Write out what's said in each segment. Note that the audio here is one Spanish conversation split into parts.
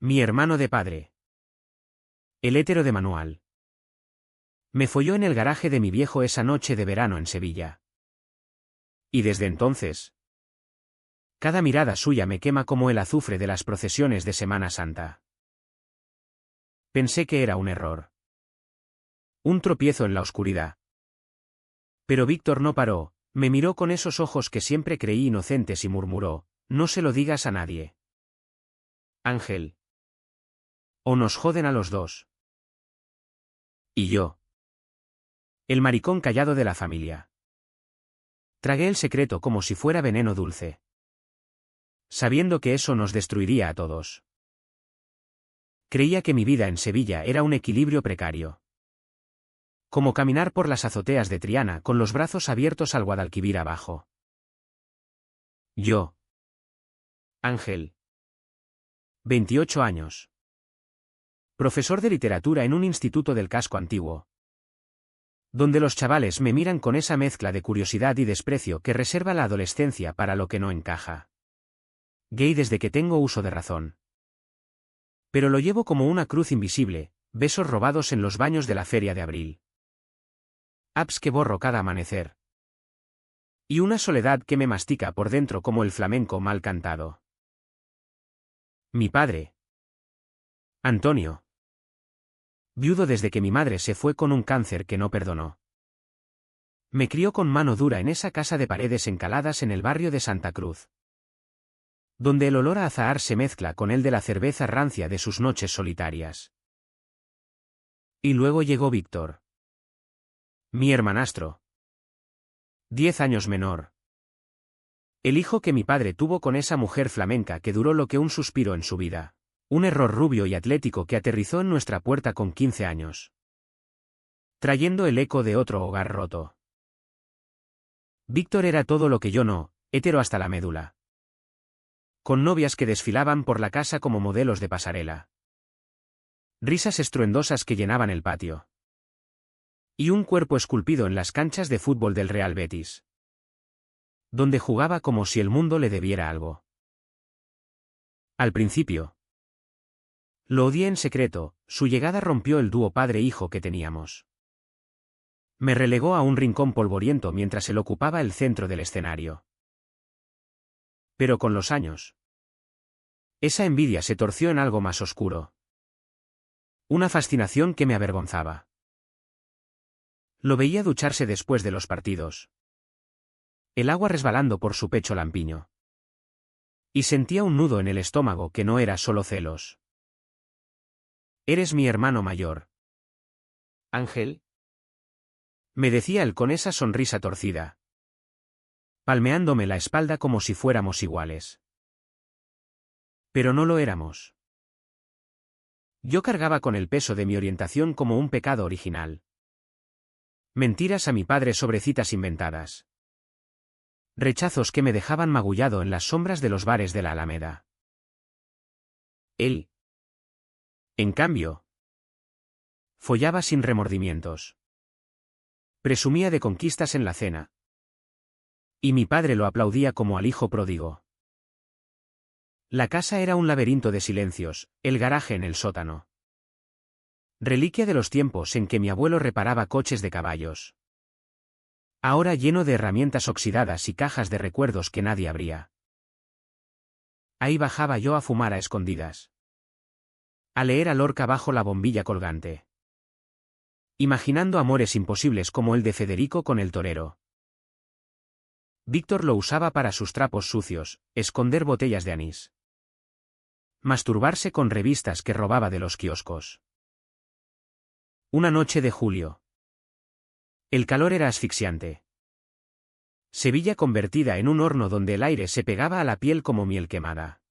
Mi hermano de padre. El hétero de manual. Me folló en el garaje de mi viejo esa noche de verano en Sevilla. Y desde entonces, cada mirada suya me quema como el azufre de las procesiones de Semana Santa. Pensé que era un error. Un tropiezo en la oscuridad. Pero Víctor no paró, me miró con esos ojos que siempre creí inocentes y murmuró: no se lo digas a nadie. Ángel. O nos joden a los dos. Y yo. El maricón callado de la familia. Tragué el secreto como si fuera veneno dulce, sabiendo que eso nos destruiría a todos. Creía que mi vida en Sevilla era un equilibrio precario. Como caminar por las azoteas de Triana con los brazos abiertos al Guadalquivir abajo. Yo. Ángel. 28 años. Profesor de literatura en un instituto del casco antiguo, donde los chavales me miran con esa mezcla de curiosidad y desprecio que reserva la adolescencia para lo que no encaja. Gay desde que tengo uso de razón. Pero lo llevo como una cruz invisible, besos robados en los baños de la feria de abril. Apps que borro cada amanecer. Y una soledad que me mastica por dentro como el flamenco mal cantado. Mi padre. Antonio. Viudo desde que mi madre se fue con un cáncer que no perdonó. Me crió con mano dura en esa casa de paredes encaladas en el barrio de Santa Cruz, donde el olor a azahar se mezcla con el de la cerveza rancia de sus noches solitarias. Y luego llegó Víctor. Mi hermanastro. 10 años menor. El hijo que mi padre tuvo con esa mujer flamenca que duró lo que un suspiro en su vida. Un error rubio y atlético que aterrizó en nuestra puerta con 15 años. Trayendo el eco de otro hogar roto. Víctor era todo lo que yo no, hétero hasta la médula. Con novias que desfilaban por la casa como modelos de pasarela. Risas estruendosas que llenaban el patio. Y un cuerpo esculpido en las canchas de fútbol del Real Betis, donde jugaba como si el mundo le debiera algo. Al principio. Lo odié en secreto, su llegada rompió el dúo padre-hijo que teníamos. Me relegó a un rincón polvoriento mientras él ocupaba el centro del escenario. Pero con los años, esa envidia se torció en algo más oscuro. Una fascinación que me avergonzaba. Lo veía ducharse después de los partidos. El agua resbalando por su pecho lampiño. Y sentía un nudo en el estómago que no era solo celos. Eres mi hermano mayor. Ángel. Me decía él con esa sonrisa torcida, palmeándome la espalda como si fuéramos iguales. Pero no lo éramos. Yo cargaba con el peso de mi orientación como un pecado original. Mentiras a mi padre sobre citas inventadas. Rechazos que me dejaban magullado en las sombras de los bares de la Alameda. Él, en cambio, follaba sin remordimientos. Presumía de conquistas en la cena. Y mi padre lo aplaudía como al hijo pródigo. La casa era un laberinto de silencios, el garaje en el sótano. Reliquia de los tiempos en que mi abuelo reparaba coches de caballos. Ahora lleno de herramientas oxidadas y cajas de recuerdos que nadie abría. Ahí bajaba yo a fumar a escondidas. A leer a Lorca bajo la bombilla colgante. Imaginando amores imposibles como el de Federico con el torero. Víctor lo usaba para sus trapos sucios, esconder botellas de anís. Masturbarse con revistas que robaba de los kioscos. Una noche de julio. El calor era asfixiante. Sevilla convertida en un horno donde el aire se pegaba a la piel como miel quemada.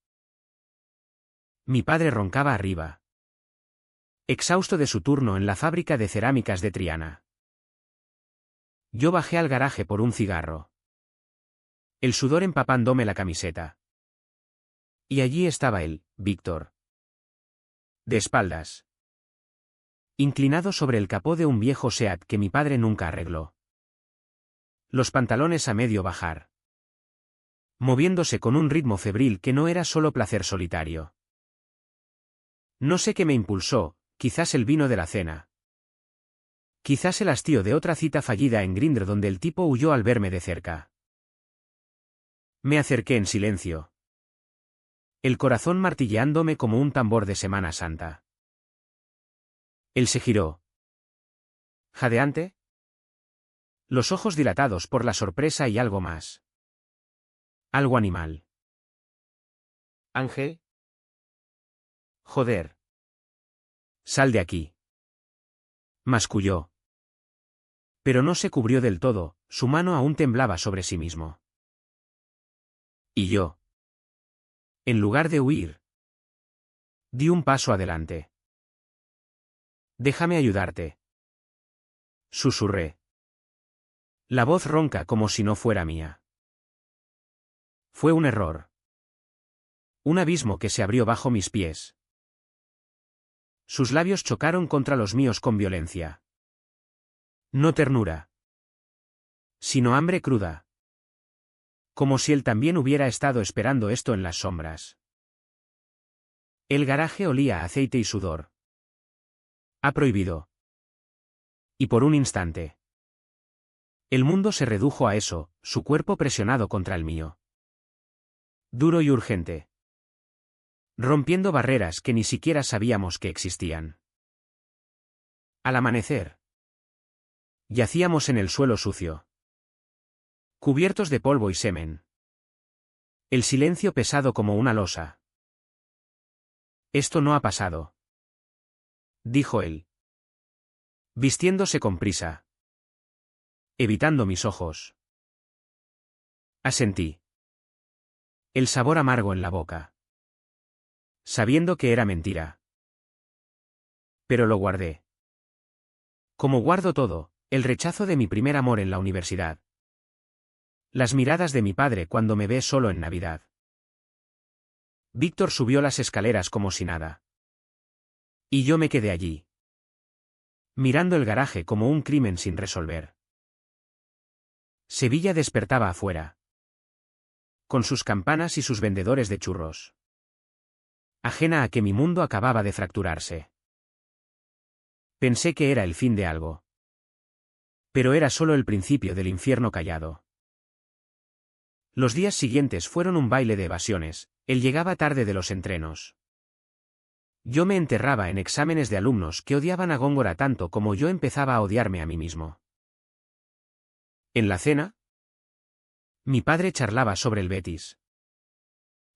Mi padre roncaba arriba, exhausto de su turno en la fábrica de cerámicas de Triana. Yo bajé al garaje por un cigarro. El sudor empapándome la camiseta. Y allí estaba él, Víctor. De espaldas. Inclinado sobre el capó de un viejo Seat que mi padre nunca arregló. Los pantalones a medio bajar. Moviéndose con un ritmo febril que no era solo placer solitario. No sé qué me impulsó, quizás el vino de la cena. Quizás el hastío de otra cita fallida en Grindr donde el tipo huyó al verme de cerca. Me acerqué en silencio. El corazón martilleándome como un tambor de Semana Santa. Él se giró. ¿Jadeante? Los ojos dilatados por la sorpresa y algo más. Algo animal. ¿Ángel? Joder. Sal de aquí. Masculló. Pero no se cubrió del todo, su mano aún temblaba sobre sí mismo. Y yo. En lugar de huir, di un paso adelante. Déjame ayudarte. Susurré. La voz ronca como si no fuera mía. Fue un error. Un abismo que se abrió bajo mis pies. Sus labios chocaron contra los míos con violencia. No ternura, sino hambre cruda. Como si él también hubiera estado esperando esto en las sombras. El garaje olía a aceite y sudor. Ha prohibido. Y por un instante. El mundo se redujo a eso, su cuerpo presionado contra el mío. Duro y urgente. Rompiendo barreras que ni siquiera sabíamos que existían. Al amanecer. Yacíamos en el suelo sucio. Cubiertos de polvo y semen. El silencio pesado como una losa. Esto no ha pasado. Dijo él. Vistiéndose con prisa. Evitando mis ojos. Asentí. El sabor amargo en la boca. Sabiendo que era mentira. Pero lo guardé. Como guardo todo, el rechazo de mi primer amor en la universidad. Las miradas de mi padre cuando me ve solo en Navidad. Víctor subió las escaleras como si nada. Y yo me quedé allí. Mirando el garaje como un crimen sin resolver. Sevilla despertaba afuera. Con sus campanas y sus vendedores de churros. Ajena a que mi mundo acababa de fracturarse. Pensé que era el fin de algo. Pero era solo el principio del infierno callado. Los días siguientes fueron un baile de evasiones, él llegaba tarde de los entrenos. Yo me enterraba en exámenes de alumnos que odiaban a Góngora tanto como yo empezaba a odiarme a mí mismo. En la cena, mi padre charlaba sobre el Betis.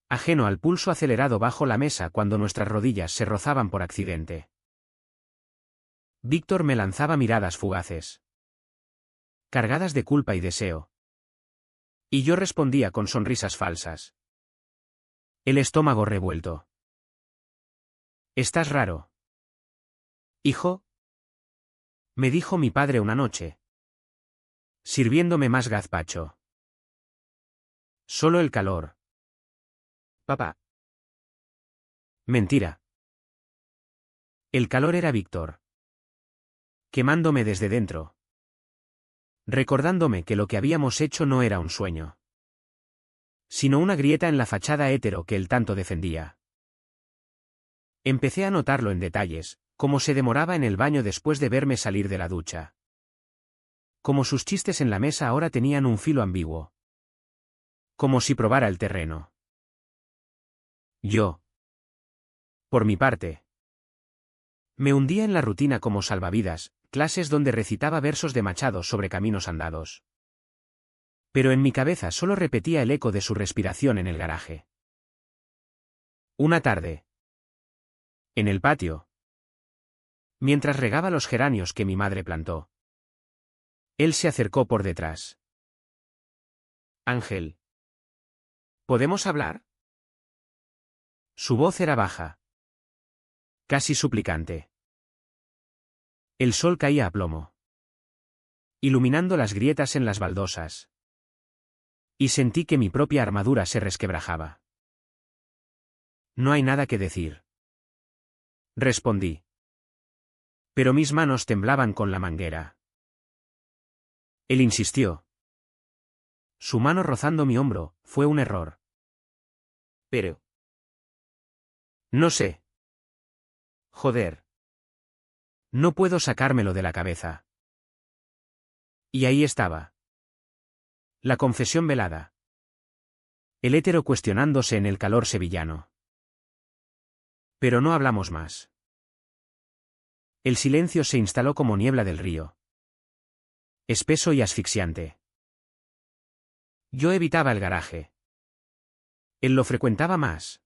Ajeno al pulso acelerado bajo la mesa cuando nuestras rodillas se rozaban por accidente. Víctor me lanzaba miradas fugaces. Cargadas de culpa y deseo. Y yo respondía con sonrisas falsas. El estómago revuelto. Estás raro. Hijo, me dijo mi padre una noche. Sirviéndome más gazpacho. Solo el calor. Papá. Mentira. El calor era Víctor. Quemándome desde dentro. Recordándome que lo que habíamos hecho no era un sueño. Sino una grieta en la fachada hétero que él tanto defendía. Empecé a notarlo en detalles, como se demoraba en el baño después de verme salir de la ducha. Como sus chistes en la mesa ahora tenían un filo ambiguo. Como si probara el terreno. Yo. Por mi parte. Me hundía en la rutina como salvavidas, clases donde recitaba versos de Machado sobre caminos andados. Pero en mi cabeza solo repetía el eco de su respiración en el garaje. Una tarde. En el patio. Mientras regaba los geranios que mi madre plantó. Él se acercó por detrás. Ángel. ¿Podemos hablar? Su voz era baja. Casi suplicante. El sol caía a plomo. Iluminando las grietas en las baldosas. Y sentí que mi propia armadura se resquebrajaba. No hay nada que decir. Respondí. Pero mis manos temblaban con la manguera. Él insistió. Su mano rozando mi hombro, fue un error. Pero. No sé. Joder. No puedo sacármelo de la cabeza. Y ahí estaba. La confesión velada. El hétero cuestionándose en el calor sevillano. Pero no hablamos más. El silencio se instaló como niebla del río. Espeso y asfixiante. Yo evitaba el garaje. Él lo frecuentaba más.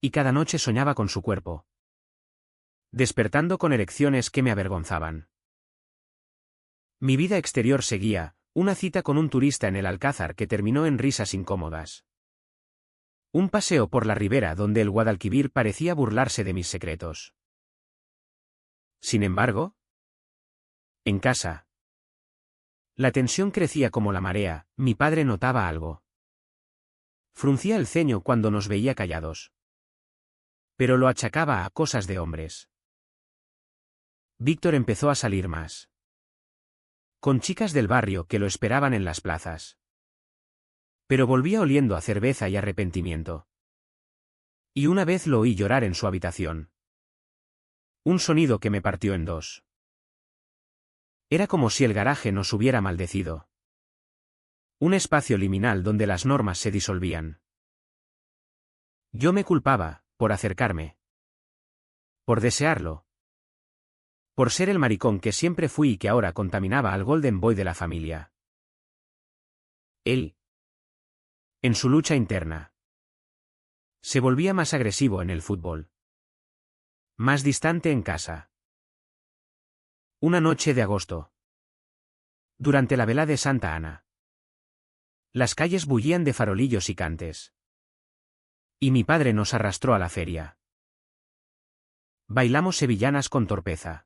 Y cada noche soñaba con su cuerpo. Despertando con erecciones que me avergonzaban. Mi vida exterior seguía, una cita con un turista en el Alcázar que terminó en risas incómodas. Un paseo por la ribera donde el Guadalquivir parecía burlarse de mis secretos. Sin embargo, en casa. La tensión crecía como la marea, mi padre notaba algo. Fruncía el ceño cuando nos veía callados. Pero lo achacaba a cosas de hombres. Víctor empezó a salir más. Con chicas del barrio que lo esperaban en las plazas. Pero volvía oliendo a cerveza y arrepentimiento. Y una vez lo oí llorar en su habitación. Un sonido que me partió en dos. Era como si el garaje nos hubiera maldecido. Un espacio liminal donde las normas se disolvían. Yo me culpaba, por acercarme. Por desearlo. Por ser el maricón que siempre fui y que ahora contaminaba al Golden Boy de la familia. Él. En su lucha interna. Se volvía más agresivo en el fútbol. Más distante en casa. Una noche de agosto. Durante la vela de Santa Ana. Las calles bullían de farolillos y cantes. Y mi padre nos arrastró a la feria. Bailamos sevillanas con torpeza.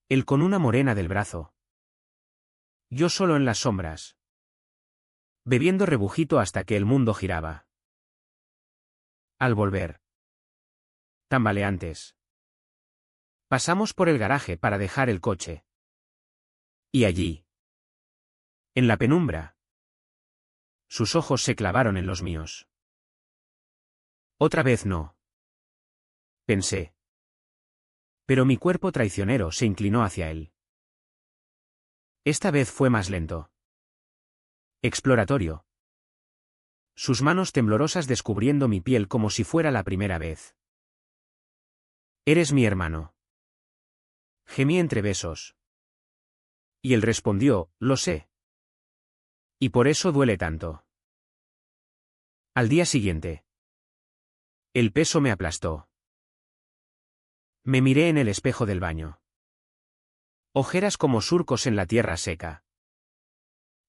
Él con una morena del brazo. Yo solo en las sombras. Bebiendo rebujito hasta que el mundo giraba. Al volver. Tambaleantes. Pasamos por el garaje para dejar el coche. Y allí. En la penumbra. Sus ojos se clavaron en los míos. Otra vez no. Pensé. Pero mi cuerpo traicionero se inclinó hacia él. Esta vez fue más lento. Exploratorio. Sus manos temblorosas descubriendo mi piel como si fuera la primera vez. Eres mi hermano. Gemí entre besos. Y él respondió, lo sé. Y por eso duele tanto. Al día siguiente. El peso me aplastó. Me miré en el espejo del baño. Ojeras como surcos en la tierra seca.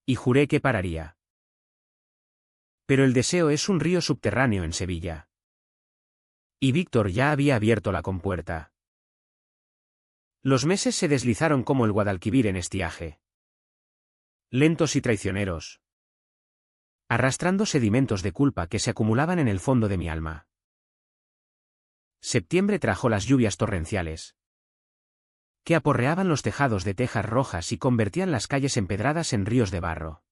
Y juré que pararía. Pero el deseo es un río subterráneo en Sevilla. Y Víctor ya había abierto la compuerta. Los meses se deslizaron como el Guadalquivir en estiaje. Lentos y traicioneros. Arrastrando sedimentos de culpa que se acumulaban en el fondo de mi alma. Septiembre trajo las lluvias torrenciales. Que aporreaban los tejados de tejas rojas y convertían las calles empedradas en ríos de barro.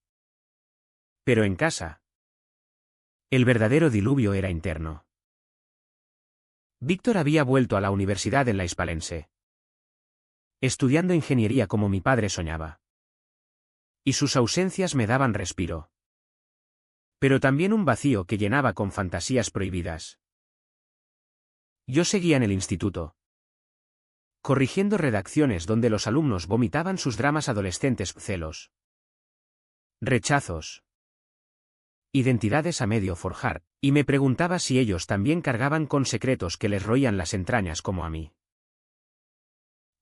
Pero en casa. El verdadero diluvio era interno. Víctor había vuelto a la universidad en la Hispalense. Estudiando ingeniería como mi padre soñaba. Y sus ausencias me daban respiro. Pero también un vacío que llenaba con fantasías prohibidas. Yo seguía en el instituto. Corrigiendo redacciones donde los alumnos vomitaban sus dramas adolescentes, celos. Rechazos. Identidades a medio forjar, y me preguntaba si ellos también cargaban con secretos que les roían las entrañas como a mí.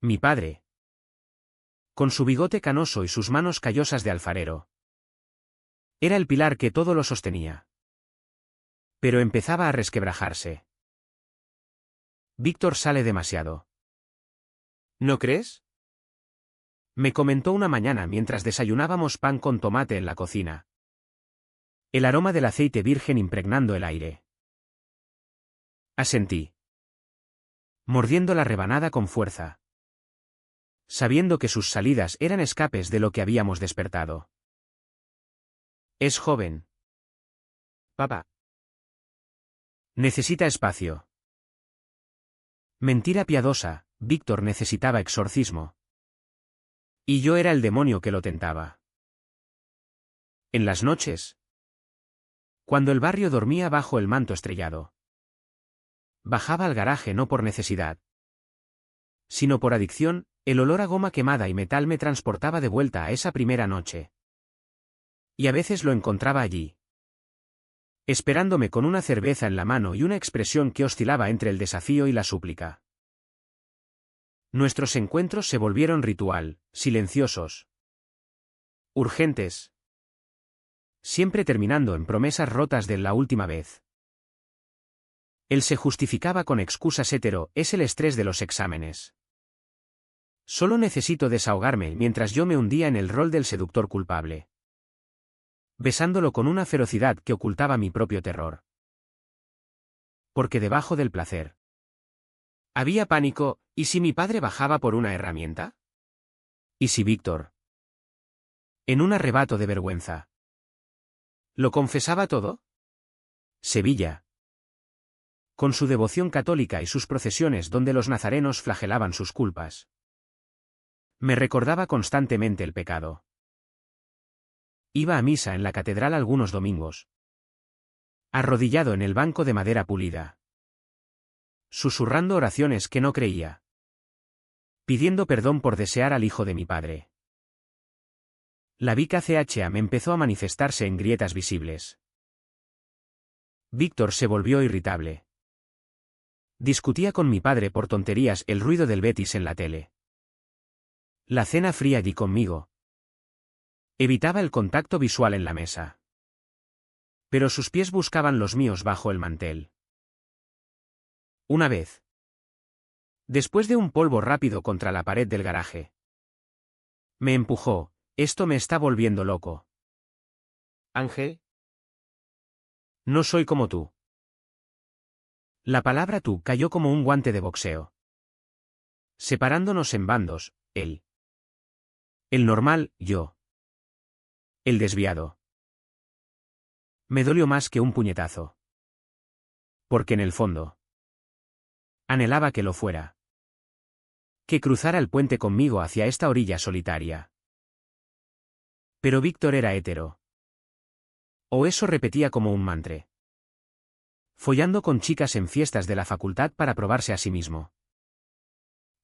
Mi padre. Con su bigote canoso y sus manos callosas de alfarero. Era el pilar que todo lo sostenía. Pero empezaba a resquebrajarse. Víctor sale demasiado. ¿No crees? Me comentó una mañana mientras desayunábamos pan con tomate en la cocina. El aroma del aceite virgen impregnando el aire. Asentí. Mordiendo la rebanada con fuerza. Sabiendo que sus salidas eran escapes de lo que habíamos despertado. Es joven. Papá. Necesita espacio. Mentira piadosa, Víctor necesitaba exorcismo. Y yo era el demonio que lo tentaba. En las noches, cuando el barrio dormía bajo el manto estrellado, bajaba al garaje no por necesidad, sino por adicción. El olor a goma quemada y metal me transportaba de vuelta a esa primera noche. Y a veces lo encontraba allí, esperándome con una cerveza en la mano y una expresión que oscilaba entre el desafío y la súplica. Nuestros encuentros se volvieron ritual, silenciosos, urgentes, siempre terminando en promesas rotas de la última vez. Él se justificaba con excusas es el estrés de los exámenes. Solo necesito desahogarme mientras yo me hundía en el rol del seductor culpable, besándolo con una ferocidad que ocultaba mi propio terror. Porque debajo del placer había pánico. ¿Y si mi padre bajaba por una herramienta? ¿Y si Víctor, en un arrebato de vergüenza, lo confesaba todo? Sevilla, con su devoción católica y sus procesiones donde los nazarenos flagelaban sus culpas, me recordaba constantemente el pecado. Iba a misa en la catedral algunos domingos, arrodillado en el banco de madera pulida, susurrando oraciones que no creía, pidiendo perdón por desear al hijo de mi padre. La vica CHA me empezó a manifestarse en grietas visibles. Víctor se volvió irritable. Discutía con mi padre por tonterías, el ruido del Betis en la tele, la cena fría allí conmigo. Evitaba el contacto visual en la mesa. Pero sus pies buscaban los míos bajo el mantel. Una vez, después de un polvo rápido contra la pared del garaje, me empujó. Esto me está volviendo loco. Ángel, no soy como tú. La palabra tú cayó como un guante de boxeo, separándonos en bandos, él. El normal, yo. El desviado. Me dolió más que un puñetazo. Porque en el fondo, anhelaba que lo fuera. Que cruzara el puente conmigo hacia esta orilla solitaria. Pero Víctor era hétero. O eso repetía como un mantra. Follando con chicas en fiestas de la facultad para probarse a sí mismo.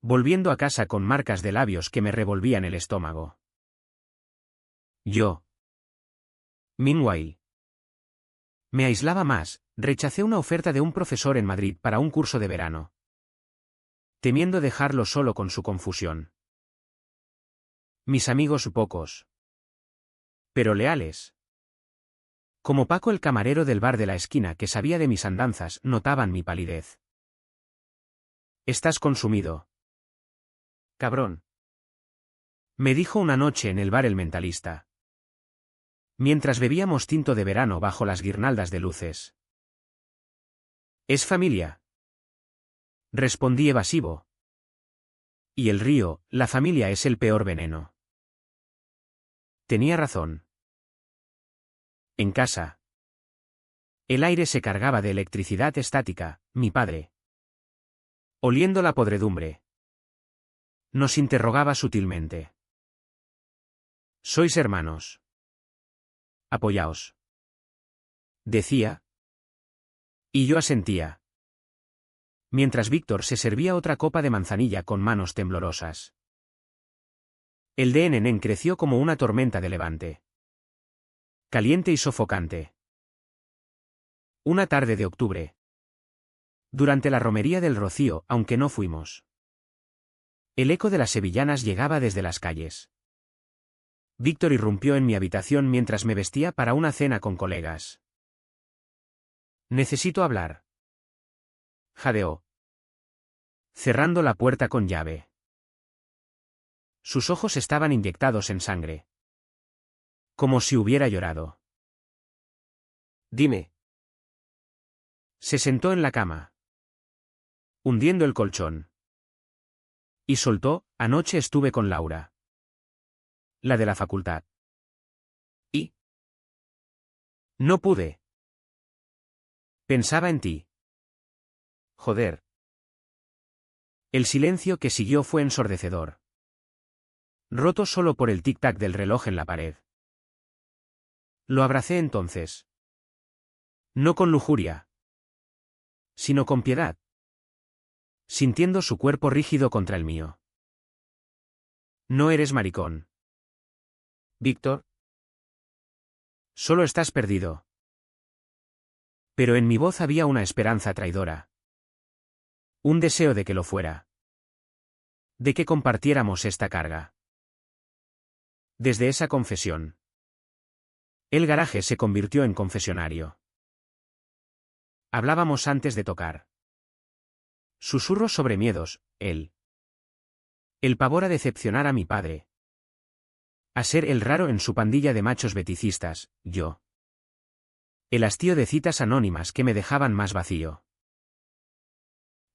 Volviendo a casa con marcas de labios que me revolvían el estómago. Yo, meanwhile, me aislaba más. Rechacé una oferta de un profesor en Madrid para un curso de verano, temiendo dejarlo solo con su confusión. Mis amigos pocos, pero leales, como Paco el camarero del bar de la esquina que sabía de mis andanzas, notaban mi palidez. Estás consumido, cabrón, me dijo una noche en el bar el mentalista, mientras bebíamos tinto de verano bajo las guirnaldas de luces. ¿Es familia?, respondí evasivo. Y el río, la familia es el peor veneno. Tenía razón. En casa, el aire se cargaba de electricidad estática. Mi padre, oliendo la podredumbre, nos interrogaba sutilmente. ¿Sois hermanos? Apoyaos, decía. Y yo asentía, mientras Víctor se servía otra copa de manzanilla con manos temblorosas. El de Nenén creció como una tormenta de levante, caliente y sofocante. Una tarde de octubre, durante la romería del Rocío, aunque no fuimos, el eco de las sevillanas llegaba desde las calles. Víctor irrumpió en mi habitación mientras me vestía para una cena con colegas. Necesito hablar, jadeó, cerrando la puerta con llave. Sus ojos estaban inyectados en sangre, como si hubiera llorado. Dime. Se sentó en la cama, hundiendo el colchón. Y soltó, anoche estuve con Laura, la de la facultad. Y no pude. Pensaba en ti. Joder. El silencio que siguió fue ensordecedor, roto solo por el tic-tac del reloj en la pared. Lo abracé entonces. No con lujuria, sino con piedad, sintiendo su cuerpo rígido contra el mío. No eres maricón, Víctor. Solo estás perdido. Pero en mi voz había una esperanza traidora. Un deseo de que lo fuera. De que compartiéramos esta carga. Desde esa confesión, el garaje se convirtió en confesionario. Hablábamos antes de tocar. Susurros sobre miedos, él. El pavor a decepcionar a mi padre. A ser el raro en su pandilla de machos beticistas, yo. El hastío de citas anónimas que me dejaban más vacío.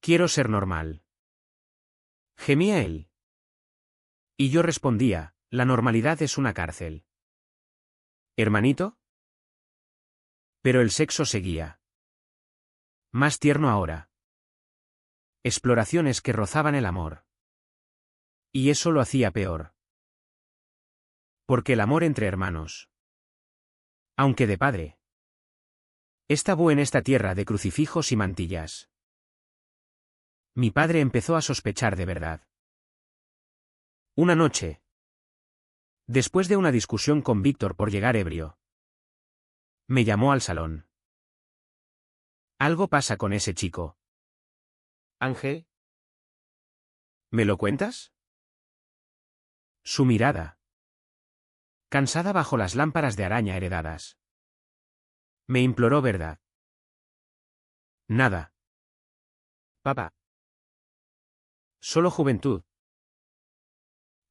Quiero ser normal. Gemía él. Y yo respondía, la normalidad es una cárcel. ¿Hermanito? Pero el sexo seguía. Más tierno ahora. Exploraciones que rozaban el amor. Y eso lo hacía peor. Porque el amor entre hermanos, aunque de padre, es tabú en esta tierra de crucifijos y mantillas. Mi padre empezó a sospechar de verdad. Una noche, después de una discusión con Víctor por llegar ebrio, me llamó al salón. Algo pasa con ese chico. Ángel. ¿Me lo cuentas? Su mirada, cansada bajo las lámparas de araña heredadas, me imploró verdad. Nada. Papá. Solo juventud.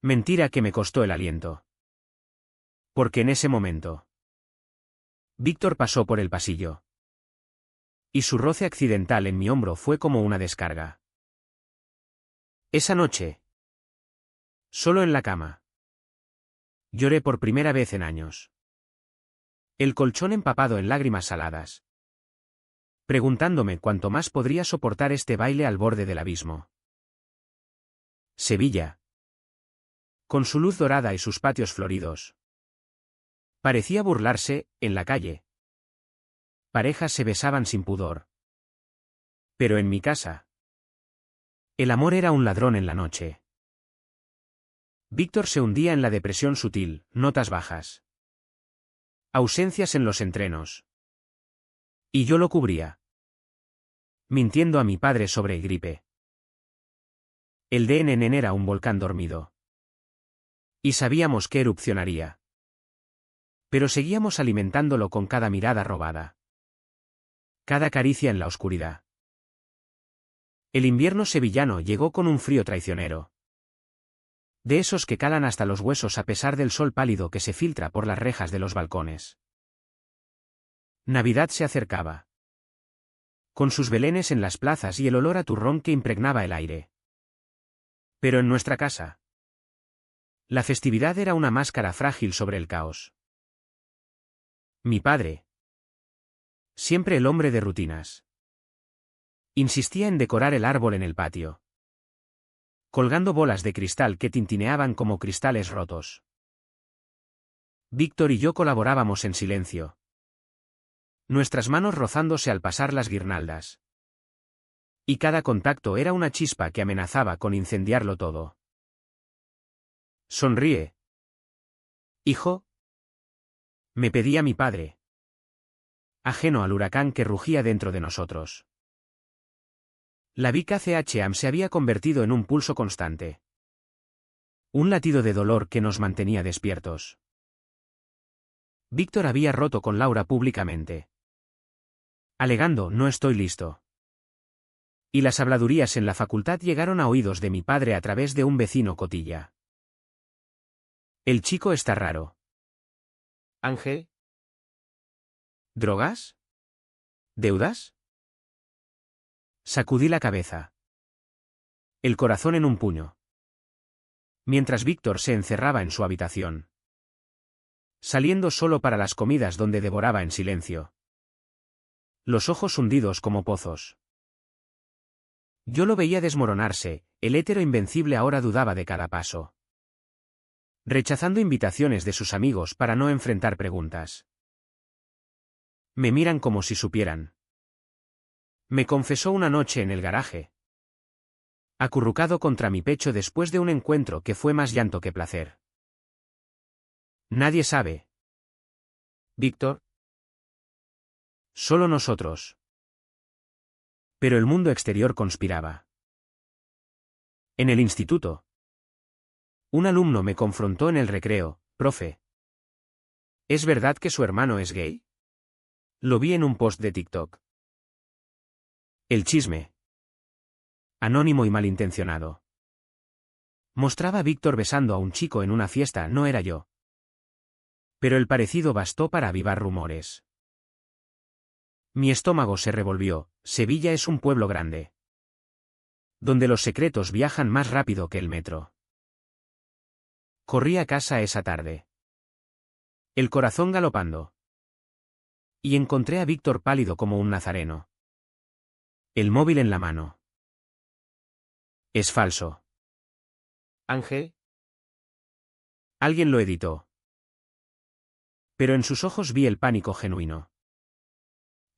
Mentira que me costó el aliento. Porque en ese momento, Víctor pasó por el pasillo. Y su roce accidental en mi hombro fue como una descarga. Esa noche, solo en la cama, lloré por primera vez en años. El colchón empapado en lágrimas saladas. Preguntándome cuánto más podría soportar este baile al borde del abismo. Sevilla, con su luz dorada y sus patios floridos, parecía burlarse, en la calle. Parejas se besaban sin pudor. Pero en mi casa, el amor era un ladrón en la noche. Víctor se hundía en la depresión sutil, notas bajas. Ausencias en los entrenos. Y yo lo cubría. Mintiendo a mi padre sobre gripe. El DNN era un volcán dormido. Y sabíamos que erupcionaría. Pero seguíamos alimentándolo con cada mirada robada. Cada caricia en la oscuridad. El invierno sevillano llegó con un frío traicionero. De esos que calan hasta los huesos a pesar del sol pálido que se filtra por las rejas de los balcones. Navidad se acercaba. Con sus belenes en las plazas y el olor a turrón que impregnaba el aire. Pero en nuestra casa, la festividad era una máscara frágil sobre el caos. Mi padre, siempre el hombre de rutinas, insistía en decorar el árbol en el patio, colgando bolas de cristal que tintineaban como cristales rotos. Víctor y yo colaborábamos en silencio, nuestras manos rozándose al pasar las guirnaldas. Y cada contacto era una chispa que amenazaba con incendiarlo todo. Sonríe. Hijo. Me pedía mi padre. Ajeno al huracán que rugía dentro de nosotros. La Vica CHAM se había convertido en un pulso constante. Un latido de dolor que nos mantenía despiertos. Víctor había roto con Laura públicamente. Alegando, no estoy listo. Y las habladurías en la facultad llegaron a oídos de mi padre a través de un vecino cotilla. El chico está raro. Ángel. ¿Drogas? ¿Deudas? Sacudí la cabeza. El corazón en un puño. Mientras Víctor se encerraba en su habitación. Saliendo solo para las comidas donde devoraba en silencio. Los ojos hundidos como pozos. Yo lo veía desmoronarse, el hétero invencible ahora dudaba de cada paso, rechazando invitaciones de sus amigos para no enfrentar preguntas. Me miran como si supieran. Me confesó una noche en el garaje, acurrucado contra mi pecho después de un encuentro que fue más llanto que placer. Nadie sabe. Víctor. Solo nosotros. Pero el mundo exterior conspiraba. En el instituto. Un alumno me confrontó en el recreo. Profe. ¿Es verdad que su hermano es gay? Lo vi en un post de TikTok. El chisme. Anónimo y malintencionado. Mostraba a Víctor besando a un chico en una fiesta, no era yo. Pero el parecido bastó para avivar rumores. Mi estómago se revolvió. Sevilla es un pueblo grande, donde los secretos viajan más rápido que el metro. Corrí a casa esa tarde, el corazón galopando. Y encontré a Víctor pálido como un nazareno, el móvil en la mano. Es falso. Ángel. Alguien lo editó. Pero en sus ojos vi el pánico genuino.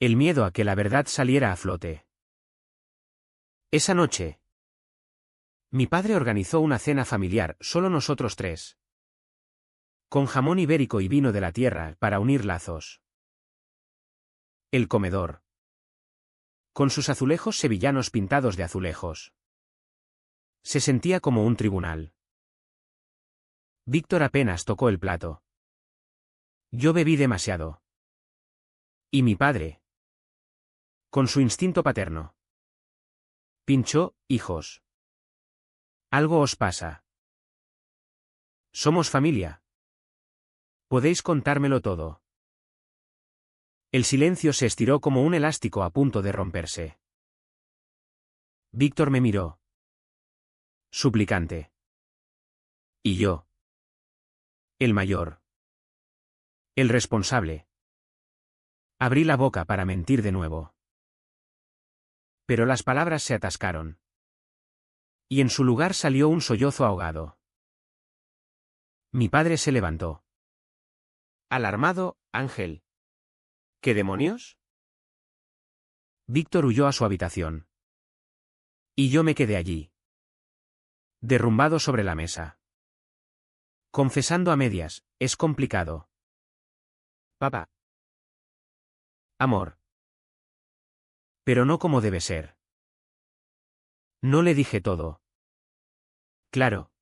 El miedo a que la verdad saliera a flote. Esa noche, mi padre organizó una cena familiar, solo nosotros tres, con jamón ibérico y vino de la tierra, para unir lazos. El comedor, con sus azulejos sevillanos pintados de azulejos, se sentía como un tribunal. Víctor apenas tocó el plato. Yo bebí demasiado. Y mi padre, con su instinto paterno, pinchó: hijos. Algo os pasa. Somos familia. Podéis contármelo todo. El silencio se estiró como un elástico a punto de romperse. Víctor me miró, suplicante. Y yo, el mayor, el responsable, abrí la boca para mentir de nuevo. Pero las palabras se atascaron. Y en su lugar salió un sollozo ahogado. Mi padre se levantó. Alarmado: Ángel. ¿Qué demonios? Víctor huyó a su habitación. Y yo me quedé allí, derrumbado sobre la mesa, confesando a medias: es complicado. Papá. Amor. Pero no como debe ser. No le dije todo. Claro.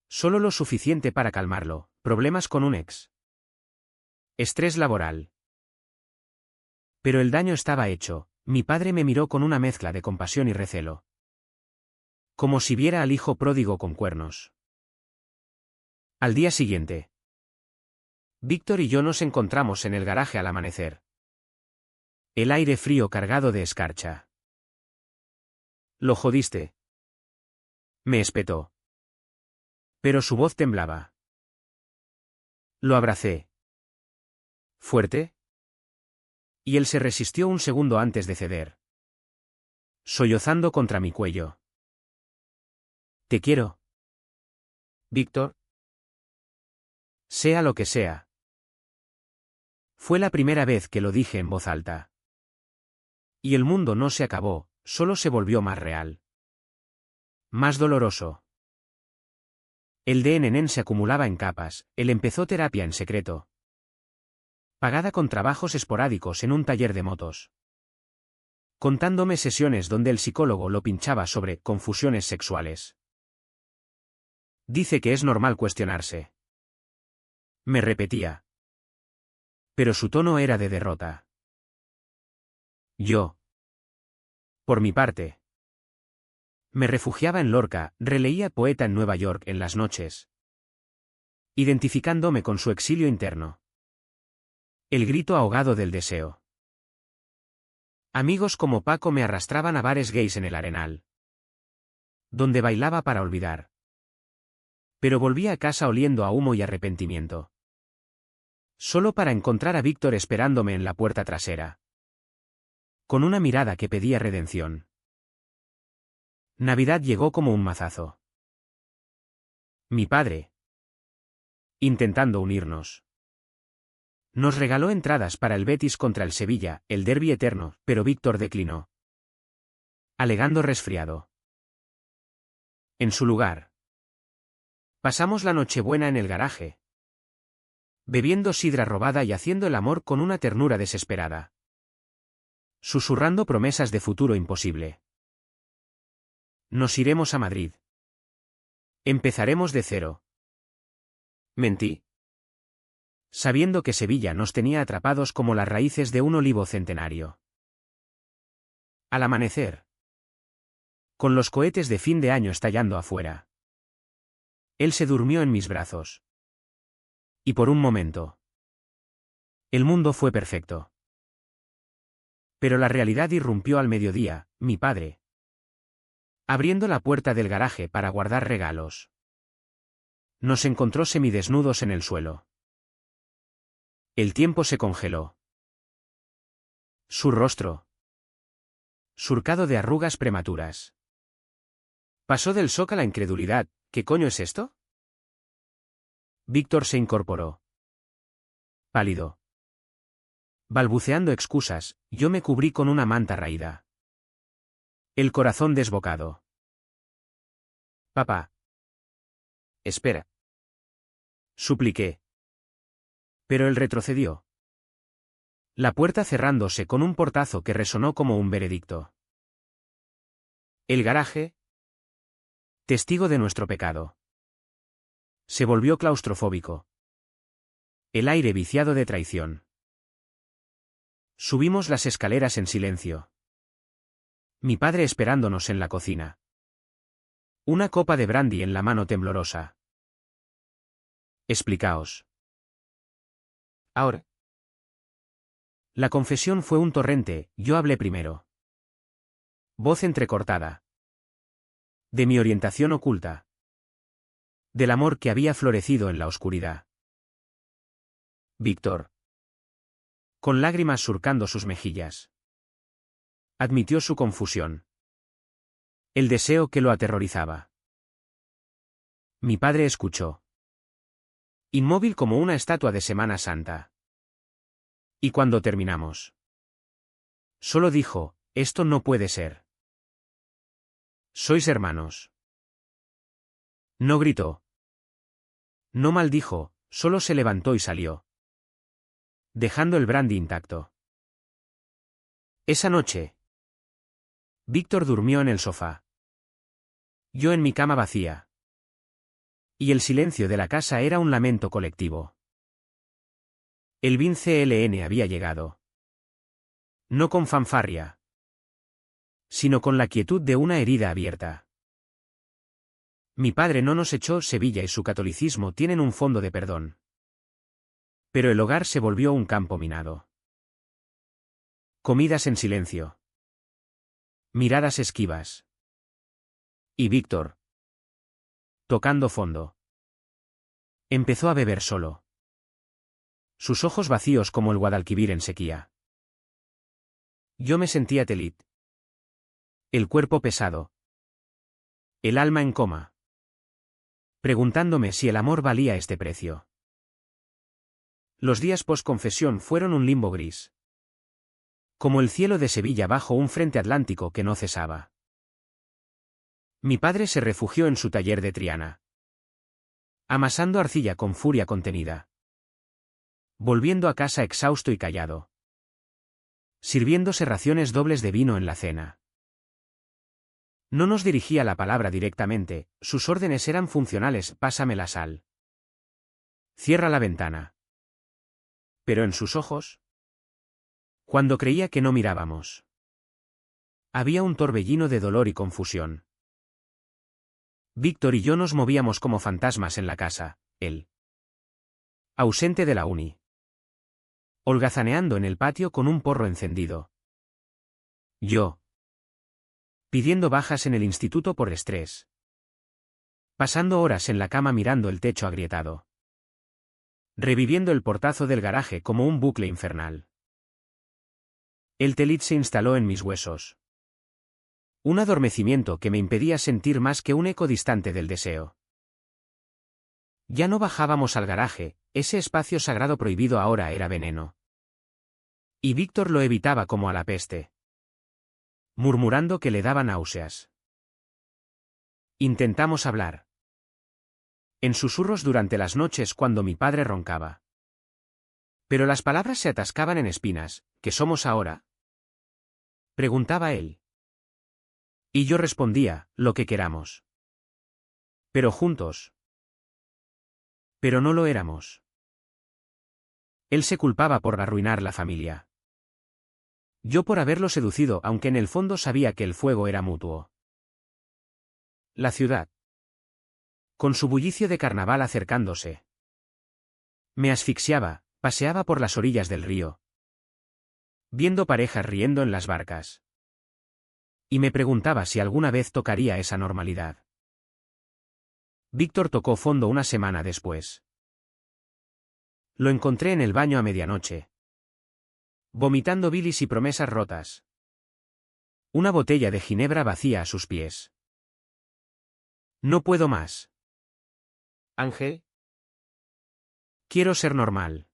Solo lo suficiente para calmarlo: problemas con un ex, estrés laboral. Pero el daño estaba hecho. Mi padre me miró con una mezcla de compasión y recelo, como si viera al hijo pródigo con cuernos. Al día siguiente, Víctor y yo nos encontramos en el garaje al amanecer. El aire frío cargado de escarcha. Lo jodiste. Me espetó. Pero su voz temblaba. Lo abracé. ¿Fuerte? Y él se resistió un segundo antes de ceder, sollozando contra mi cuello. Te quiero, Víctor. Sea lo que sea. Fue la primera vez que lo dije en voz alta. Y el mundo no se acabó, solo se volvió más real, más doloroso. El DNN se acumulaba en capas. Él empezó terapia en secreto, pagada con trabajos esporádicos en un taller de motos, contándome sesiones donde el psicólogo lo pinchaba sobre confusiones sexuales. Dice que es normal cuestionarse, me repetía. Pero su tono era de derrota. Yo, por mi parte, me refugiaba en Lorca, releía Poeta en Nueva York en las noches, identificándome con su exilio interno. El grito ahogado del deseo. Amigos como Paco me arrastraban a bares gays en el Arenal, donde bailaba para olvidar. Pero volvía a casa oliendo a humo y arrepentimiento, solo para encontrar a Víctor esperándome en la puerta trasera, con una mirada que pedía redención. Navidad llegó como un mazazo. Mi padre, intentando unirnos, nos regaló entradas para el Betis contra el Sevilla, el derbi eterno, pero Víctor declinó, alegando resfriado. En su lugar, pasamos la Nochebuena en el garaje, bebiendo sidra robada y haciendo el amor con una ternura desesperada, susurrando promesas de futuro imposible. Nos iremos a Madrid. Empezaremos de cero. Mentí, sabiendo que Sevilla nos tenía atrapados como las raíces de un olivo centenario. Al amanecer, con los cohetes de fin de año estallando afuera, él se durmió en mis brazos. Y por un momento, el mundo fue perfecto. Pero la realidad irrumpió al mediodía, mi padre, abriendo la puerta del garaje para guardar regalos, nos encontró semidesnudos en el suelo. El tiempo se congeló. Su rostro, surcado de arrugas prematuras, pasó del shock a la incredulidad. ¿Qué coño es esto? Víctor se incorporó. Pálido, balbuceando excusas, yo me cubrí con una manta raída. El corazón desbocado. Papá. Espera. Supliqué. Pero él retrocedió. La puerta cerrándose con un portazo que resonó como un veredicto. El garaje, testigo de nuestro pecado, se volvió claustrofóbico. El aire viciado de traición. Subimos las escaleras en silencio. Mi padre esperándonos en la cocina. Una copa de brandy en la mano temblorosa. Explicaos. Ahora. La confesión fue un torrente, yo hablé primero. Voz entrecortada. De mi orientación oculta. Del amor que había florecido en la oscuridad. Víctor, con lágrimas surcando sus mejillas, admitió su confusión. El deseo que lo aterrorizaba. Mi padre escuchó. Inmóvil como una estatua de Semana Santa. Y cuando terminamos, solo dijo, esto no puede ser. Sois hermanos. No gritó. No maldijo, solo se levantó y salió, dejando el brandy intacto. Esa noche, Víctor durmió en el sofá. Yo en mi cama vacía. Y el silencio de la casa era un lamento colectivo. El Vin CLN había llegado. No con fanfarria, sino con la quietud de una herida abierta. Mi padre no nos echó. Sevilla y su catolicismo tienen un fondo de perdón. Pero el hogar se volvió un campo minado. Comidas en silencio. Miradas esquivas. Y Víctor, tocando fondo, empezó a beber solo. Sus ojos vacíos como el Guadalquivir en sequía. Yo me sentía telit. El cuerpo pesado. El alma en coma. Preguntándome si el amor valía este precio. Los días post-confesión fueron un limbo gris. Como el cielo de Sevilla bajo un frente atlántico que no cesaba. Mi padre se refugió en su taller de Triana, amasando arcilla con furia contenida. Volviendo a casa exhausto y callado. Sirviéndose raciones dobles de vino en la cena. No nos dirigía la palabra directamente, sus órdenes eran funcionales, pásame la sal. Cierra la ventana. Pero en sus ojos, cuando creía que no mirábamos, había un torbellino de dolor y confusión. Víctor y yo nos movíamos como fantasmas en la casa, él, ausente de la uni, holgazaneando en el patio con un porro encendido. Yo, pidiendo bajas en el instituto por estrés. Pasando horas en la cama mirando el techo agrietado. Reviviendo el portazo del garaje como un bucle infernal. El telit se instaló en mis huesos. Un adormecimiento que me impedía sentir más que un eco distante del deseo. Ya no bajábamos al garaje, ese espacio sagrado prohibido ahora era veneno. Y Víctor lo evitaba como a la peste, murmurando que le daba náuseas. Intentamos hablar. En susurros durante las noches cuando mi padre roncaba. Pero las palabras se atascaban en espinas. ¿Qué somos ahora?, preguntaba él. Y yo respondía, lo que queramos. Pero juntos. Pero no lo éramos. Él se culpaba por arruinar la familia. Yo por haberlo seducido, aunque en el fondo sabía que el fuego era mutuo. La ciudad, con su bullicio de carnaval acercándose, me asfixiaba. Paseaba por las orillas del río, viendo parejas riendo en las barcas. Y me preguntaba si alguna vez tocaría esa normalidad. Víctor tocó fondo una semana después. Lo encontré en el baño a medianoche, vomitando bilis y promesas rotas. Una botella de ginebra vacía a sus pies. No puedo más. Ángel. Quiero ser normal.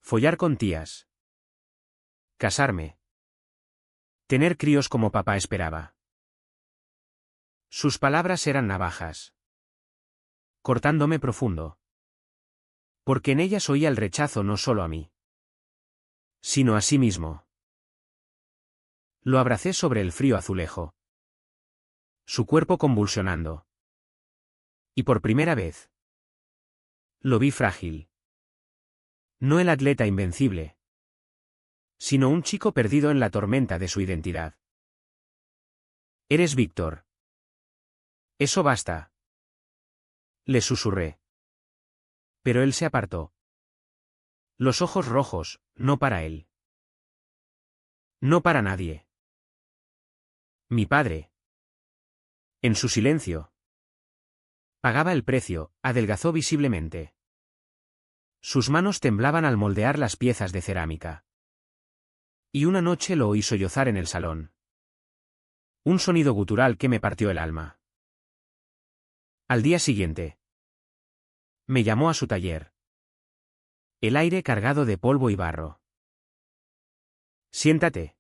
Follar con tías. Casarme. Tener críos como papá esperaba. Sus palabras eran navajas, cortándome profundo. Porque en ellas oía el rechazo no solo a mí, sino a sí mismo. Lo abracé sobre el frío azulejo, su cuerpo convulsionando. Y por primera vez, lo vi frágil. No el atleta invencible, sino un chico perdido en la tormenta de su identidad. Eres Víctor. Eso basta. Le susurré. Pero él se apartó. Los ojos rojos, no para él. No para nadie. Mi padre. En su silencio. Pagaba el precio, adelgazó visiblemente. Sus manos temblaban al moldear las piezas de cerámica. Y una noche lo oí sollozar en el salón. Un sonido gutural que me partió el alma. Al día siguiente, me llamó a su taller. El aire cargado de polvo y barro. Siéntate.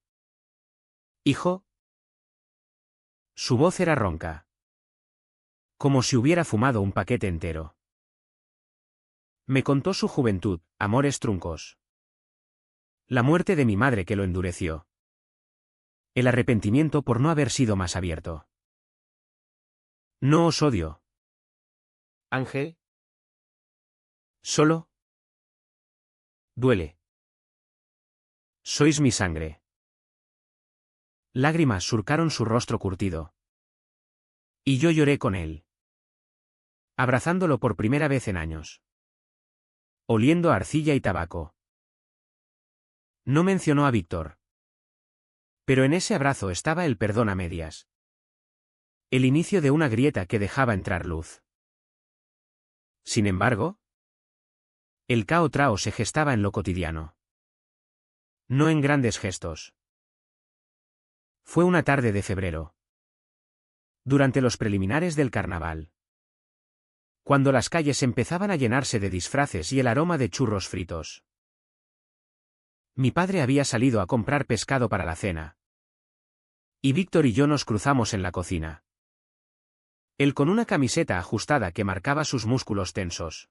Hijo. Su voz era ronca. Como si hubiera fumado un paquete entero. Me contó su juventud, amores truncos. La muerte de mi madre que lo endureció. El arrepentimiento por no haber sido más abierto. No os odio. Ángel. Solo. Duele. Sois mi sangre. Lágrimas surcaron su rostro curtido. Y yo lloré con él. Abrazándolo por primera vez en años. Oliendo a arcilla y tabaco. No mencionó a Víctor. Pero en ese abrazo estaba el perdón a medias. El inicio de una grieta que dejaba entrar luz. Sin embargo, el cao trao se gestaba en lo cotidiano. No en grandes gestos. Fue una tarde de febrero. Durante los preliminares del carnaval. Cuando las calles empezaban a llenarse de disfraces y el aroma de churros fritos. Mi padre había salido a comprar pescado para la cena. Y Víctor y yo nos cruzamos en la cocina. Él con una camiseta ajustada que marcaba sus músculos tensos.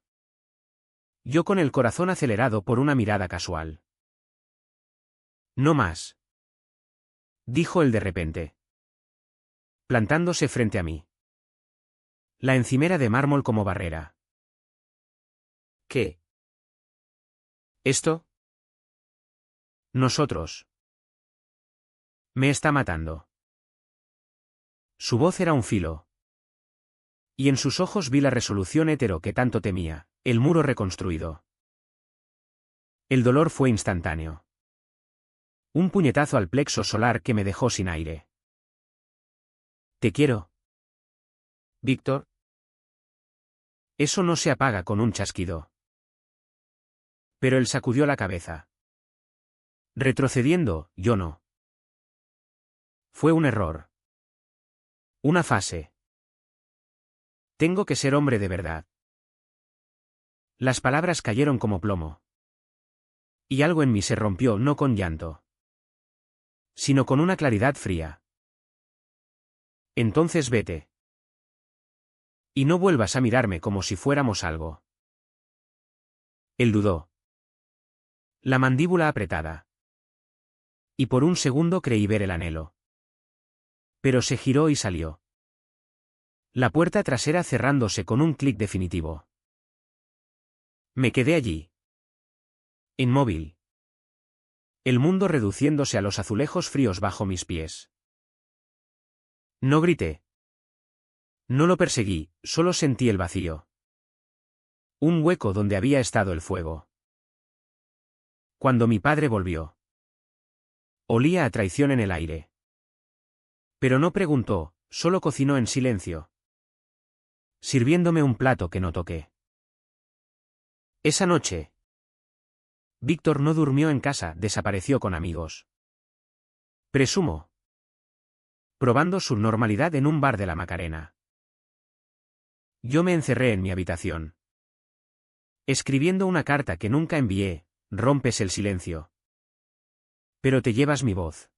Yo con el corazón acelerado por una mirada casual. No más. Dijo él de repente. Plantándose frente a mí. La encimera de mármol como barrera. ¿Qué? ¿Esto? Nosotros. Me está matando. Su voz era un filo. Y en sus ojos vi la resolución hetero que tanto temía, el muro reconstruido. El dolor fue instantáneo. Un puñetazo al plexo solar que me dejó sin aire. Te quiero. Víctor. Eso no se apaga con un chasquido. Pero él sacudió la cabeza. Retrocediendo, yo no. Fue un error. Una fase. Tengo que ser hombre de verdad. Las palabras cayeron como plomo. Y algo en mí se rompió no con llanto, sino con una claridad fría. Entonces vete. Y no vuelvas a mirarme como si fuéramos algo. Él dudó. La mandíbula apretada. Y por un segundo creí ver el anhelo. Pero se giró y salió. La puerta trasera cerrándose con un clic definitivo. Me quedé allí. Inmóvil. El mundo reduciéndose a los azulejos fríos bajo mis pies. No grité. No lo perseguí, solo sentí el vacío. Un hueco donde había estado el fuego. Cuando mi padre volvió. Olía a traición en el aire. Pero no preguntó, solo cocinó en silencio, sirviéndome un plato que no toqué. Esa noche, Víctor no durmió en casa, desapareció con amigos. Presumo. Probando su normalidad en un bar de la Macarena. Yo me encerré en mi habitación. Escribiendo una carta que nunca envié, rompes el silencio. Pero te llevas mi voz.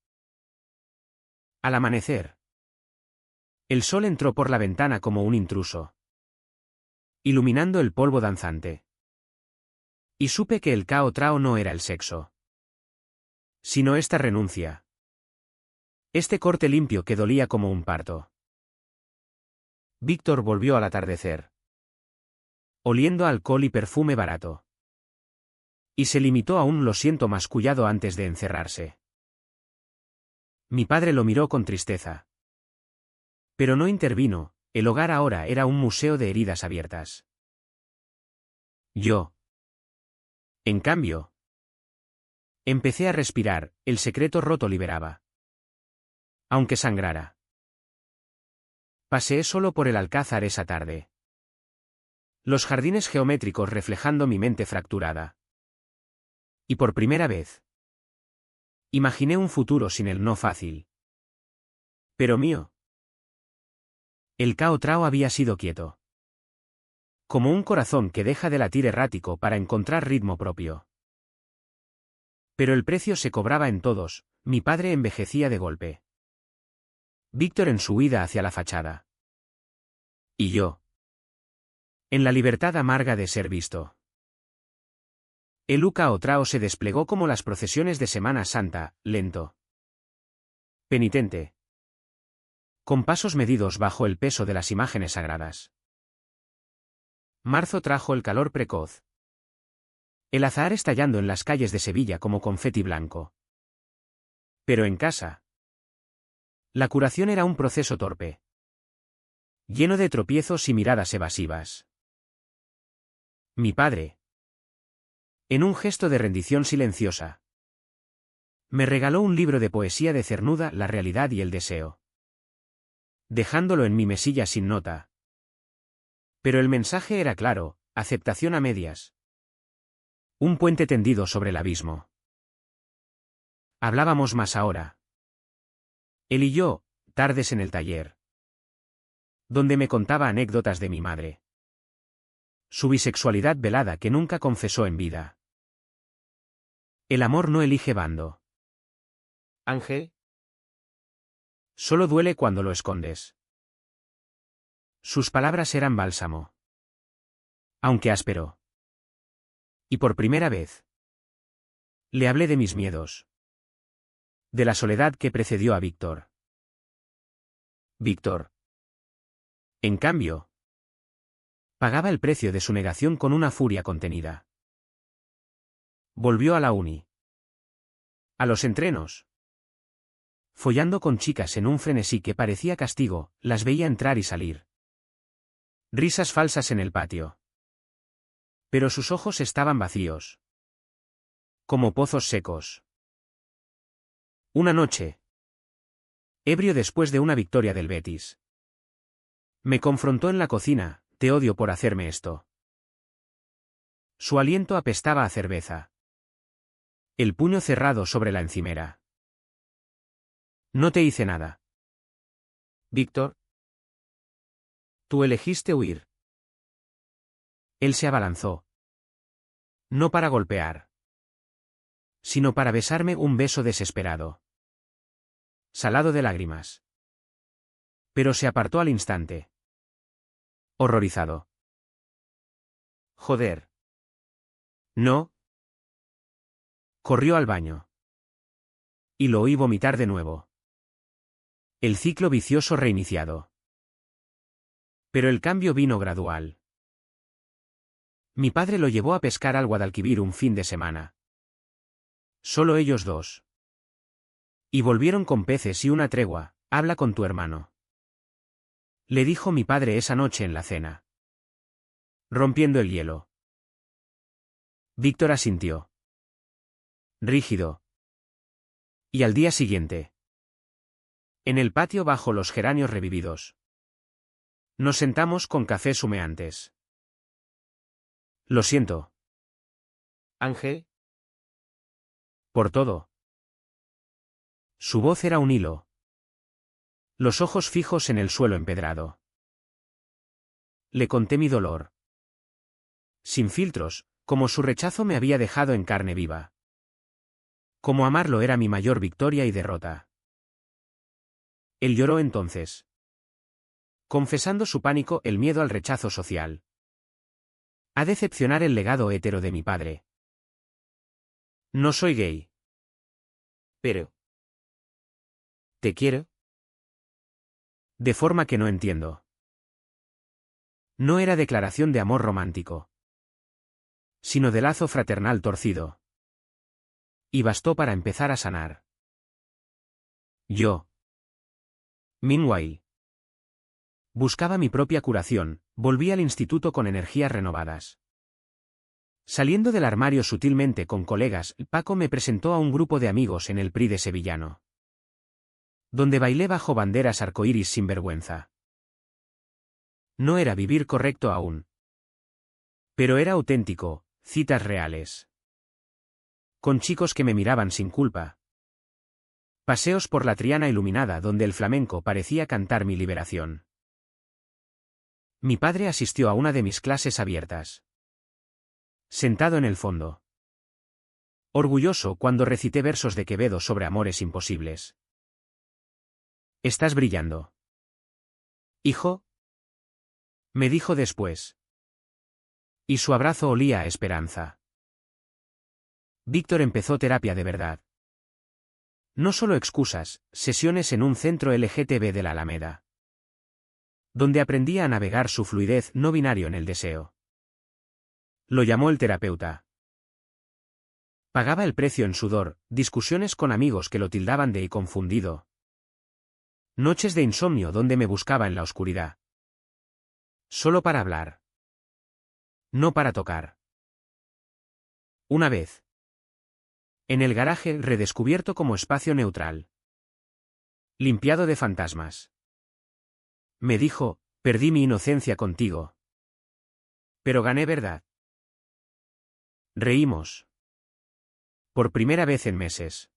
Al amanecer. El sol entró por la ventana como un intruso, iluminando el polvo danzante. Y supe que el cao trao no era el sexo, sino esta renuncia. Este corte limpio que dolía como un parto. Víctor volvió al atardecer, oliendo a alcohol y perfume barato. Y se limitó a un lo siento mascullado antes de encerrarse. Mi padre lo miró con tristeza. Pero no intervino, el hogar ahora era un museo de heridas abiertas. Yo. En cambio, empecé a respirar, el secreto roto liberaba. Aunque sangrara. Paseé solo por el Alcázar esa tarde. Los jardines geométricos reflejando mi mente fracturada. Y por primera vez, imaginé un futuro sin el no fácil. Pero mío. El cao trao había sido quieto. Como un corazón que deja de latir errático para encontrar ritmo propio. Pero el precio se cobraba en todos, mi padre envejecía de golpe. Víctor en su huida hacia la fachada. Y yo. En la libertad amarga de ser visto. El cao trao se desplegó como las procesiones de Semana Santa, lento. Penitente. Con pasos medidos bajo el peso de las imágenes sagradas. Marzo trajo el calor precoz. El azahar estallando en las calles de Sevilla como confeti blanco. Pero en casa. La curación era un proceso torpe. Lleno de tropiezos y miradas evasivas. Mi padre. En un gesto de rendición silenciosa. Me regaló un libro de poesía de Cernuda, La realidad y el deseo. Dejándolo en mi mesilla sin nota. Pero el mensaje era claro, aceptación a medias. Un puente tendido sobre el abismo. Hablábamos más ahora. Él y yo, tardes en el taller. Donde me contaba anécdotas de mi madre. Su bisexualidad velada que nunca confesó en vida. El amor no elige bando. Ángel. Solo duele cuando lo escondes. Sus palabras eran bálsamo. Aunque áspero. Y por primera vez. Le hablé de mis miedos. De la soledad que precedió a Víctor. Víctor. En cambio. Pagaba el precio de su negación con una furia contenida. Volvió a la uni. A los entrenos. Follando con chicas en un frenesí que parecía castigo, las veía entrar y salir. Risas falsas en el patio. Pero sus ojos estaban vacíos. Como pozos secos. Una noche. Ebrio después de una victoria del Betis. Me confrontó en la cocina, te odio por hacerme esto. Su aliento apestaba a cerveza. El puño cerrado sobre la encimera. No te hice nada. Víctor, tú elegiste huir. Él se abalanzó. No para golpear, sino para besarme un beso desesperado, salado de lágrimas. Pero se apartó al instante. Horrorizado. Joder. No. Corrió al baño. Y lo oí vomitar de nuevo. El ciclo vicioso reiniciado. Pero el cambio vino gradual. Mi padre lo llevó a pescar al Guadalquivir un fin de semana. Solo ellos dos. Y volvieron con peces y una tregua. Habla con tu hermano. Le dijo mi padre esa noche en la cena. Rompiendo el hielo. Víctor asintió. Rígido. Y al día siguiente. En el patio bajo los geranios revividos. Nos sentamos con cafés humeantes. Lo siento. Ángel. Por todo. Su voz era un hilo. Los ojos fijos en el suelo empedrado. Le conté mi dolor. Sin filtros, como su rechazo me había dejado en carne viva. Como amarlo era mi mayor victoria y derrota. Él lloró entonces. Confesando su pánico, el miedo al rechazo social. A decepcionar el legado hétero de mi padre. No soy gay. Pero. ¿Te quiero? De forma que no entiendo. No era declaración de amor romántico, sino de lazo fraternal torcido. Y bastó para empezar a sanar. Yo. Meanwhile. Buscaba mi propia curación, volví al instituto con energías renovadas. Saliendo del armario sutilmente con colegas, Paco me presentó a un grupo de amigos en el Pride sevillano, donde bailé bajo banderas arcoíris sin vergüenza. No era vivir correcto aún. Pero era auténtico, citas reales. Con chicos que me miraban sin culpa. Paseos por la Triana iluminada donde el flamenco parecía cantar mi liberación. Mi padre asistió a una de mis clases abiertas. Sentado en el fondo. Orgulloso cuando recité versos de Quevedo sobre amores imposibles. Estás brillando. Hijo. Me dijo después. Y su abrazo olía a esperanza. Víctor empezó terapia de verdad. No solo excusas, sesiones en un centro LGTB de la Alameda. Donde aprendía a navegar su fluidez no binario en el deseo. Lo llamó el terapeuta. Pagaba el precio en sudor, discusiones con amigos que lo tildaban de confundido. Noches de insomnio donde me buscaba en la oscuridad. Solo para hablar. No para tocar. Una vez. En el garaje redescubierto como espacio neutral. Limpiado de fantasmas. Me dijo, perdí mi inocencia contigo. Pero gané verdad. Reímos. Por primera vez en meses.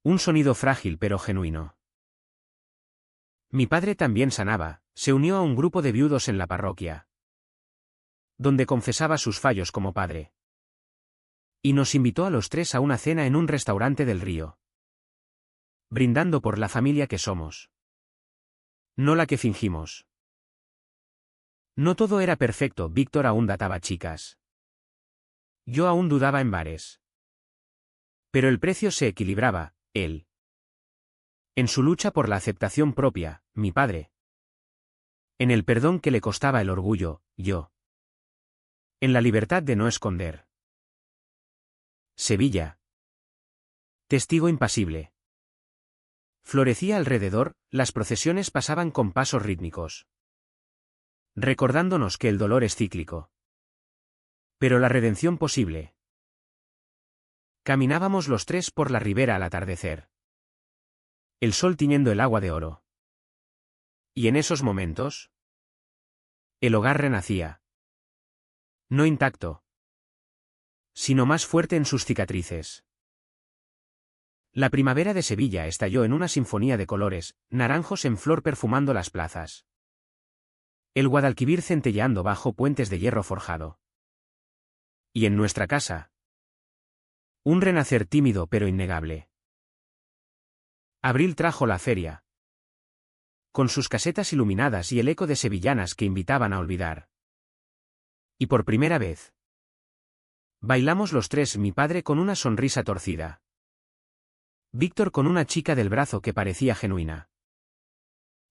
Un sonido frágil pero genuino. Mi padre también sanaba, se unió a un grupo de viudos en la parroquia, donde confesaba sus fallos como padre. Y nos invitó a los tres a una cena en un restaurante del Río. Brindando por la familia que somos. No la que fingimos. No todo era perfecto, Víctor aún databa chicas. Yo aún dudaba en bares. Pero el precio se equilibraba, él. En su lucha por la aceptación propia, mi padre. En el perdón que le costaba el orgullo, yo. En la libertad de no esconder. Sevilla. Testigo impasible. Florecía alrededor, las procesiones pasaban con pasos rítmicos. Recordándonos que el dolor es cíclico. Pero la redención posible. Caminábamos los tres por la ribera al atardecer. El sol tiñendo el agua de oro. Y en esos momentos, el hogar renacía. No intacto, sino más fuerte en sus cicatrices. La primavera de Sevilla estalló en una sinfonía de colores, naranjos en flor perfumando las plazas. El Guadalquivir centelleando bajo puentes de hierro forjado. Y en nuestra casa, un renacer tímido pero innegable. Abril trajo la feria, con sus casetas iluminadas y el eco de sevillanas que invitaban a olvidar. Y por primera vez, bailamos los tres, mi padre con una sonrisa torcida, Víctor con una chica del brazo que parecía genuina,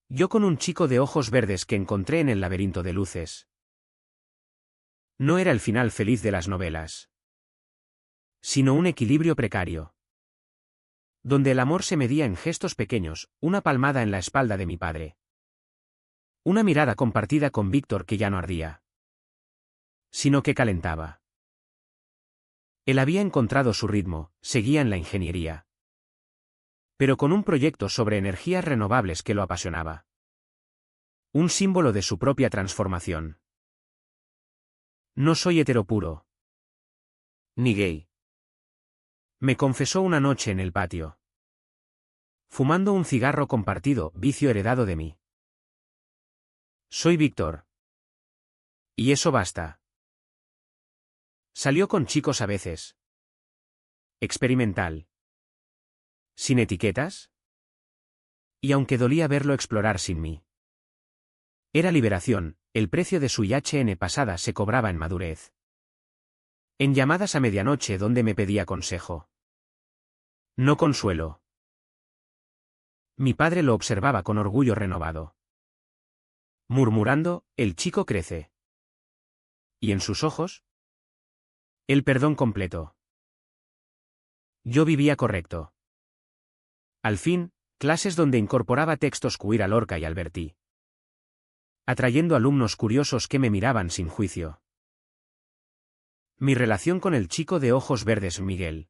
yo con un chico de ojos verdes que encontré en el laberinto de luces. No era el final feliz de las novelas, sino un equilibrio precario, donde el amor se medía en gestos pequeños, una palmada en la espalda de mi padre, una mirada compartida con Víctor que ya no ardía, sino que calentaba. Él había encontrado su ritmo, seguía en la ingeniería, pero con un proyecto sobre energías renovables que lo apasionaba. Un símbolo de su propia transformación. No soy heteropuro, Ni gay. me confesó una noche en el patio, fumando un cigarro compartido, vicio heredado de mí. Soy Víctor. Y eso basta. Salió con chicos a veces. Experimental. Sin etiquetas. Y aunque dolía verlo explorar sin mí. Era liberación, el precio de su IHN pasada se cobraba en madurez. En llamadas a medianoche donde me pedía consejo. No consuelo. Mi padre lo observaba con orgullo renovado. Murmurando, el chico crece. ¿Y en sus ojos? El perdón completo. Yo vivía correcto. Al fin, clases donde incorporaba textos queer a Lorca y Alberti, atrayendo alumnos curiosos que me miraban sin juicio. Mi relación con el chico de ojos verdes Miguel,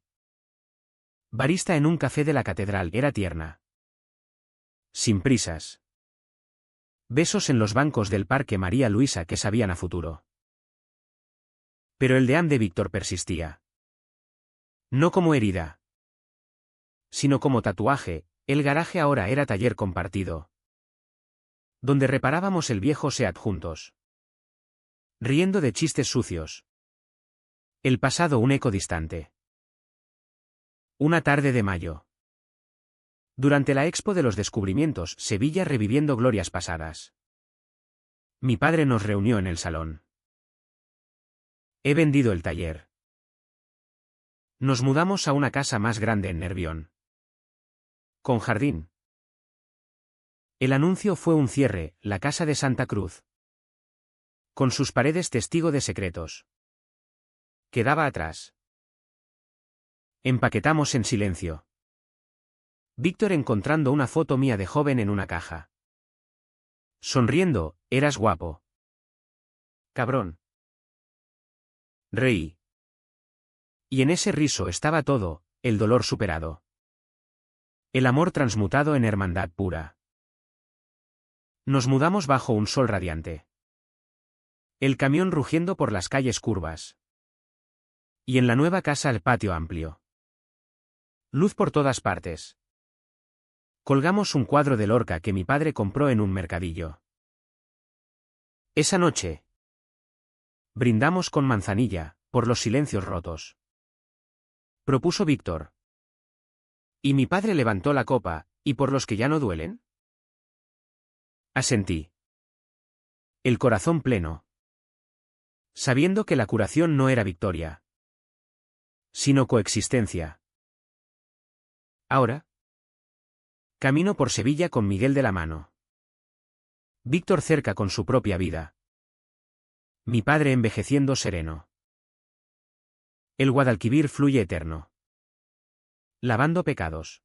barista en un café de la catedral, era tierna. Sin prisas. Besos en los bancos del Parque María Luisa que sabían a futuro. Pero el de Víctor persistía. No como herida, sino como tatuaje. El garaje ahora era taller compartido, donde reparábamos el viejo Seat juntos, riendo de chistes sucios. El pasado un eco distante. Una tarde de mayo. Durante la Expo de los Descubrimientos, Sevilla reviviendo glorias pasadas. Mi padre nos reunió en el salón. He vendido el taller. Nos mudamos a una casa más grande en Nervión, con jardín. El anuncio fue un cierre, la casa de Santa Cruz, con sus paredes testigo de secretos. Quedaba atrás. Empaquetamos en silencio. Víctor encontrando una foto mía de joven en una caja. Sonriendo, eras guapo. Cabrón. Reí. Y en ese riso estaba todo, el dolor superado. El amor transmutado en hermandad pura. Nos mudamos bajo un sol radiante. El camión rugiendo por las calles curvas. Y en la nueva casa el patio amplio. Luz por todas partes. Colgamos un cuadro de Lorca que mi padre compró en un mercadillo. Esa noche, brindamos con manzanilla, por los silencios rotos. Propuso Víctor. Y mi padre levantó la copa, ¿y por los que ya no duelen? Asentí. El corazón pleno. Sabiendo que la curación no era victoria, sino coexistencia. Ahora, camino por Sevilla con Miguel de la mano. Víctor cerca con su propia vida. Mi padre envejeciendo sereno. El Guadalquivir fluye eterno, lavando pecados.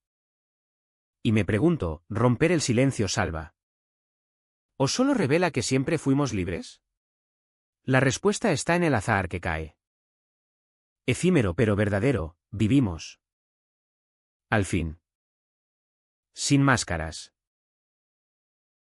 Y me pregunto, ¿romper el silencio salva? ¿O solo revela que siempre fuimos libres? La respuesta está en el azahar que cae. Efímero pero verdadero, vivimos. Al fin. Sin máscaras.